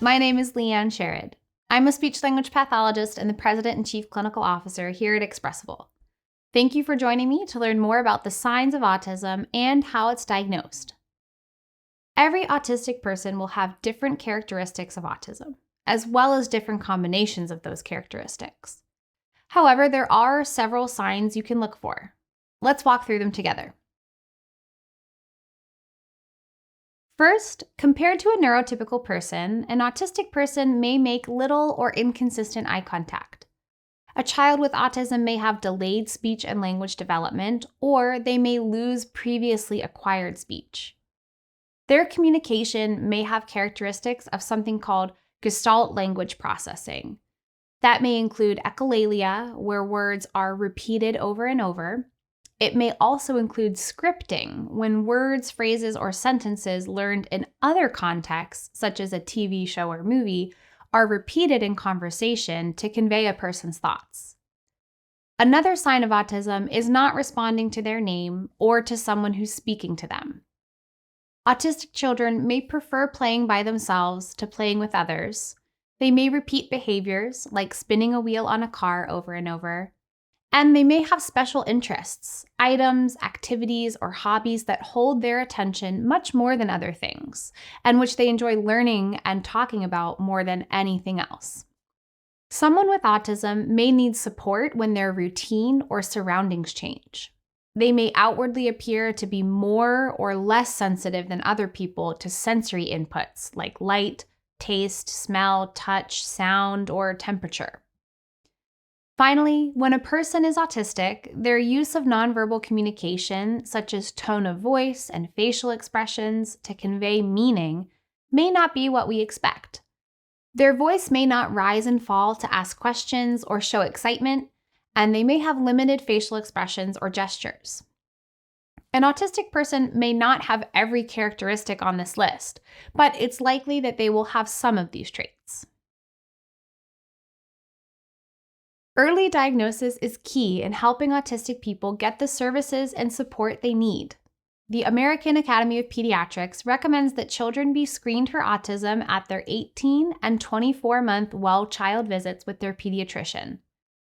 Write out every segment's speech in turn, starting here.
My name is Leanne Sherrod. I'm a speech-language pathologist and the President and Chief Clinical Officer here at Expressible. Thank you for joining me to learn more about the signs of autism and how it's diagnosed. Every autistic person will have different characteristics of autism, as well as different combinations of those characteristics. However, there are several signs you can look for. Let's walk through them together. First, compared to a neurotypical person, an autistic person may make little or inconsistent eye contact. A child with autism may have delayed speech and language development, or they may lose previously acquired speech. Their communication may have characteristics of something called Gestalt language processing. That may include echolalia, where words are repeated over and over. It may also include scripting, when words, phrases, or sentences learned in other contexts, such as a TV show or movie, are repeated in conversation to convey a person's thoughts. Another sign of autism is not responding to their name or to someone who's speaking to them. Autistic children may prefer playing by themselves to playing with others. They may repeat behaviors like spinning a wheel on a car over and over. And they may have special interests, items, activities, or hobbies that hold their attention much more than other things, and which they enjoy learning and talking about more than anything else. Someone with autism may need support when their routine or surroundings change. They may outwardly appear to be more or less sensitive than other people to sensory inputs like light, taste, smell, touch, sound, or temperature. Finally, when a person is autistic, their use of nonverbal communication, such as tone of voice and facial expressions to convey meaning, may not be what we expect. Their voice may not rise and fall to ask questions or show excitement, and they may have limited facial expressions or gestures. An autistic person may not have every characteristic on this list, but it's likely that they will have some of these traits. Early diagnosis is key in helping autistic people get the services and support they need. The American Academy of Pediatrics recommends that children be screened for autism at their 18 and 24-month well-child visits with their pediatrician.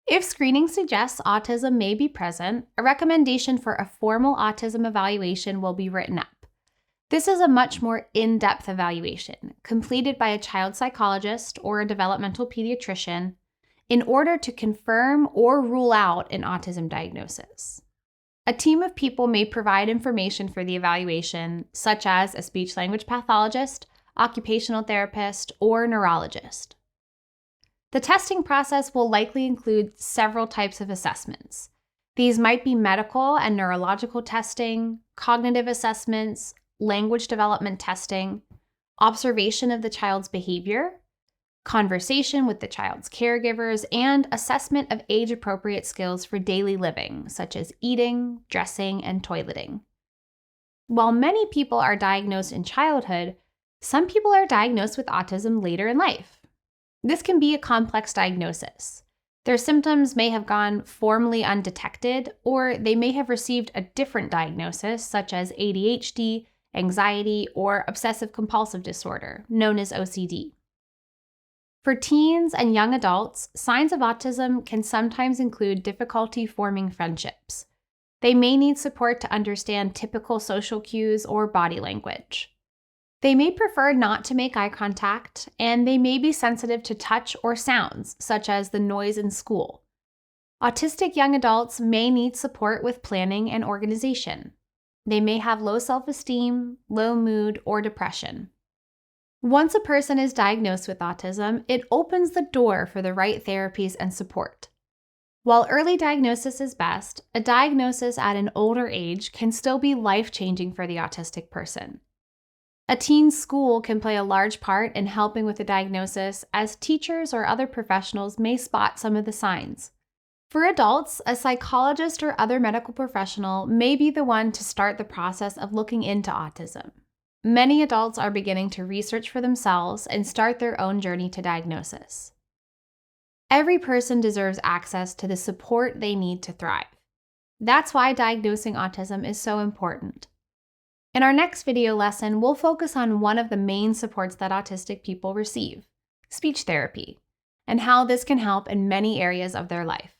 If screening suggests autism may be present, a recommendation for a formal autism evaluation will be written up. This is a much more in-depth evaluation, completed by a child psychologist or a developmental pediatrician, in order to confirm or rule out an autism diagnosis. A team of people may provide information for the evaluation, such as a speech-language pathologist, occupational therapist, or neurologist. The testing process will likely include several types of assessments. These might be medical and neurological testing, cognitive assessments, language development testing, observation of the child's behavior, conversation with the child's caregivers, and assessment of age-appropriate skills for daily living, such as eating, dressing, and toileting. While many people are diagnosed in childhood, some people are diagnosed with autism later in life. This can be a complex diagnosis. Their symptoms may have gone formally undetected, or they may have received a different diagnosis, such as ADHD, anxiety, or obsessive-compulsive disorder, known as OCD. For teens and young adults, signs of autism can sometimes include difficulty forming friendships. They may need support to understand typical social cues or body language. They may prefer not to make eye contact, and they may be sensitive to touch or sounds, such as the noise in school. Autistic young adults may need support with planning and organization. They may have low self-esteem, low mood, or depression. Once a person is diagnosed with autism, it opens the door for the right therapies and support. While early diagnosis is best, a diagnosis at an older age can still be life-changing for the autistic person. A teen's school can play a large part in helping with the diagnosis, as teachers or other professionals may spot some of the signs. For adults, a psychologist or other medical professional may be the one to start the process of looking into autism. Many adults are beginning to research for themselves and start their own journey to diagnosis. Every person deserves access to the support they need to thrive. That's why diagnosing autism is so important. In our next video lesson, we'll focus on one of the main supports that autistic people receive, speech therapy, and how this can help in many areas of their life.